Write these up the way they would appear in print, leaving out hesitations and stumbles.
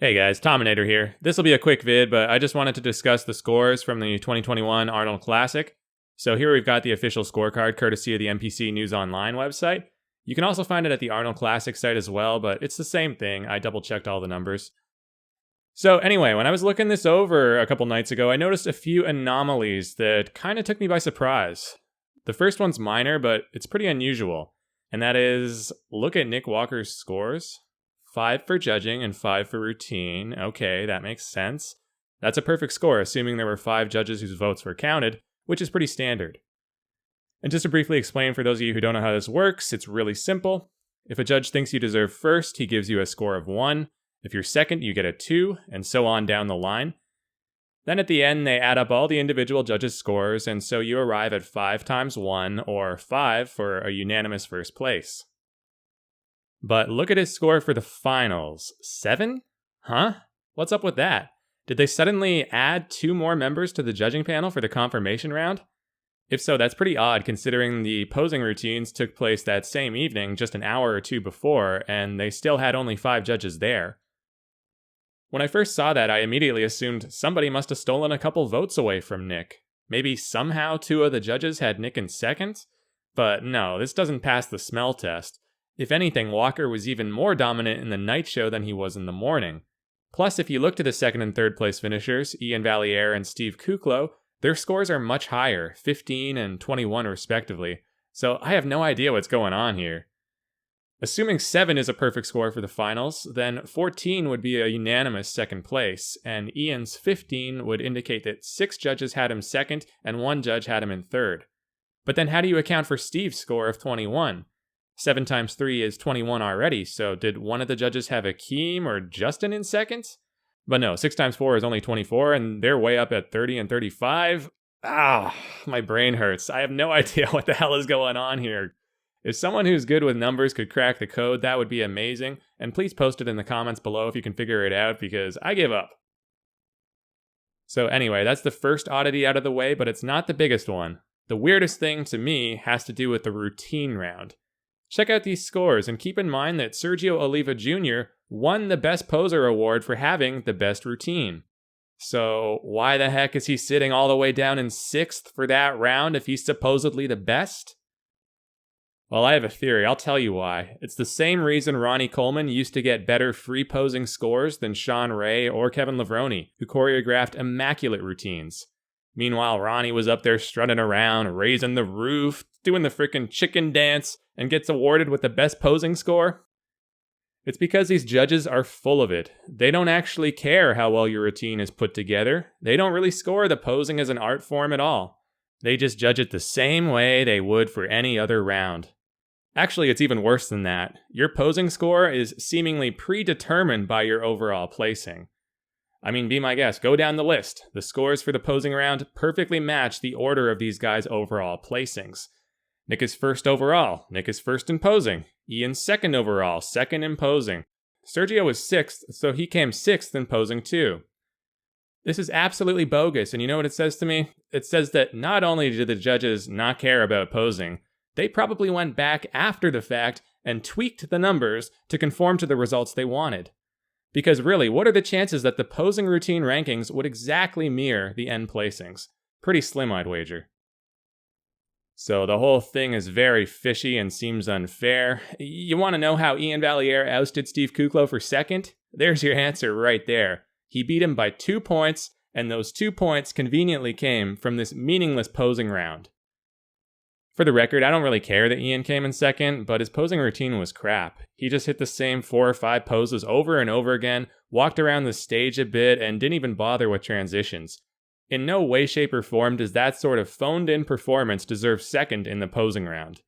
Hey guys, Tominator here. This will be a quick vid, but I just wanted to discuss the scores from the 2021 Arnold Classic. So here we've got the official scorecard courtesy of the NPC News Online website. You can also find it at the Arnold Classic site as well, but it's the same thing. I double checked all the numbers. So anyway, when I was looking this over a couple nights ago, I noticed a few anomalies that kind of took me by surprise. The first one's minor, but it's pretty unusual. And that is, look at Nick Walker's scores. 5 for judging and 5 for routine. Okay, that makes sense. That's a perfect score, assuming there were 5 judges whose votes were counted, which is pretty standard. And just to briefly explain for those of you who don't know how this works, it's really simple. If a judge thinks you deserve first, he gives you a score of 1. If you're second, you get a 2, and so on down the line. Then at the end, they add up all the individual judges' scores, and so you arrive at 5 times 1, or 5 for a unanimous first place. But look at his score for the finals. 7? Huh? What's up with that? Did they suddenly add 2 more members to the judging panel for the confirmation round? If so, that's pretty odd considering the posing routines took place that same evening, just an hour or 2 before, and they still had only 5 judges there. When I first saw that, I immediately assumed somebody must have stolen a couple votes away from Nick. Maybe somehow 2 of the judges had Nick in second? But no, this doesn't pass the smell test. If anything, Walker was even more dominant in the night show than he was in the morning. Plus, if you look to the second and third place finishers, Ian Valliere and Steve Kuklo, their scores are much higher, 15 and 21 respectively, so I have no idea what's going on here. Assuming 7 is a perfect score for the finals, then 14 would be a unanimous second place, and Ian's 15 would indicate that 6 judges had him second and 1 judge had him in third. But then how do you account for Steve's score of 21? 7 times 3 is 21 already, so did one of the judges have Akeem or Justin in second? But no, 6 times 4 is only 24, and they're way up at 30 and 35. My brain hurts. I have no idea what the hell is going on here. If someone who's good with numbers could crack the code, that would be amazing, and please post it in the comments below if you can figure it out, because I give up. So anyway, that's the first oddity out of the way, but it's not the biggest one. The weirdest thing to me has to do with the routine round. Check out these scores and keep in mind that Sergio Oliva Jr. won the Best Poser award for having the best routine. So why the heck is he sitting all the way down in 6th for that round if he's supposedly the best? Well, I have a theory. I'll tell you why. It's the same reason Ronnie Coleman used to get better free posing scores than Sean Ray or Kevin Levrone, who choreographed immaculate routines. Meanwhile, Ronnie was up there strutting around, raising the roof, doing the frickin' chicken dance, and gets awarded with the best posing score? It's because these judges are full of it. They don't actually care how well your routine is put together. They don't really score the posing as an art form at all. They just judge it the same way they would for any other round. Actually, it's even worse than that. Your posing score is seemingly predetermined by your overall placing. I mean, be my guest, go down the list. The scores for the posing round perfectly match the order of these guys' overall placings. Nick is first overall. Nick is first in posing. Ian's second overall, second in posing. Sergio was 6th, so he came 6th in posing too. This is absolutely bogus, and you know what it says to me? It says that not only did the judges not care about posing, they probably went back after the fact and tweaked the numbers to conform to the results they wanted. Because really, what are the chances that the posing routine rankings would exactly mirror the end placings? Pretty slim, I'd wager. So the whole thing is very fishy and seems unfair. You want to know how Ian Valliere ousted Steve Kuklo for second? There's your answer right there. He beat him by 2 points, and those 2 points conveniently came from this meaningless posing round. For the record, I don't really care that Ian came in second, but his posing routine was crap. He just hit the same 4 or 5 poses over and over again, walked around the stage a bit, and didn't even bother with transitions. In no way, shape, or form does that sort of phoned-in performance deserve second in the posing round.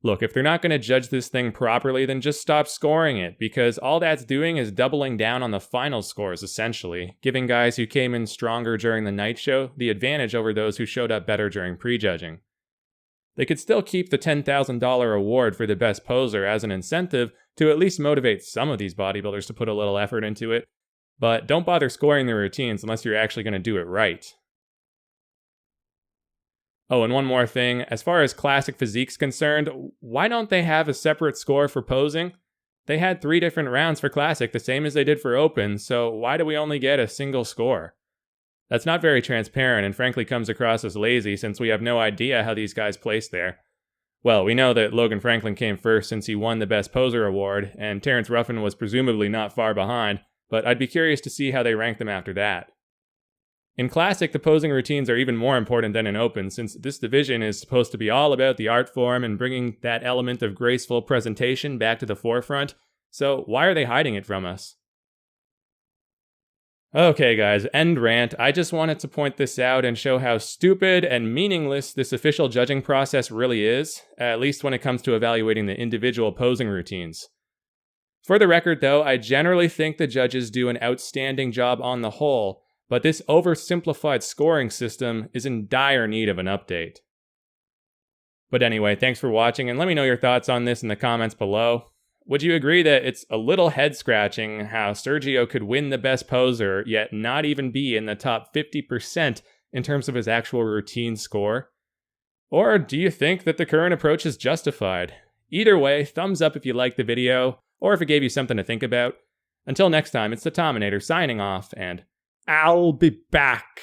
Look, if they're not going to judge this thing properly, then just stop scoring it, because all that's doing is doubling down on the final scores, essentially, giving guys who came in stronger during the night show the advantage over those who showed up better during prejudging. They could still keep the $10,000 award for the best poser as an incentive to at least motivate some of these bodybuilders to put a little effort into it, but don't bother scoring the routines unless you're actually going to do it right. Oh, and one more thing. As far as classic physique's concerned, why don't they have a separate score for posing? They had 3 different rounds for Classic, the same as they did for Open, so why do we only get a single score? That's not very transparent and frankly comes across as lazy since we have no idea how these guys placed there. Well, we know that Logan Franklin came first since he won the Best Poser award, and Terrence Ruffin was presumably not far behind, but I'd be curious to see how they rank them after that. In Classic, the posing routines are even more important than in Open, since this division is supposed to be all about the art form and bringing that element of graceful presentation back to the forefront, so why are they hiding it from us? Okay guys, end rant. I just wanted to point this out and show how stupid and meaningless this official judging process really is, at least when it comes to evaluating the individual posing routines. For the record though, I generally think the judges do an outstanding job on the whole, but this oversimplified scoring system is in dire need of an update. But anyway, thanks for watching and let me know your thoughts on this in the comments below. Would you agree that it's a little head-scratching how Sergio could win the Best Poser, yet not even be in the top 50% in terms of his actual routine score? Or do you think that the current approach is justified? Either way, thumbs up if you liked the video, or if it gave you something to think about. Until next time, it's the Tominator signing off, and I'll be back.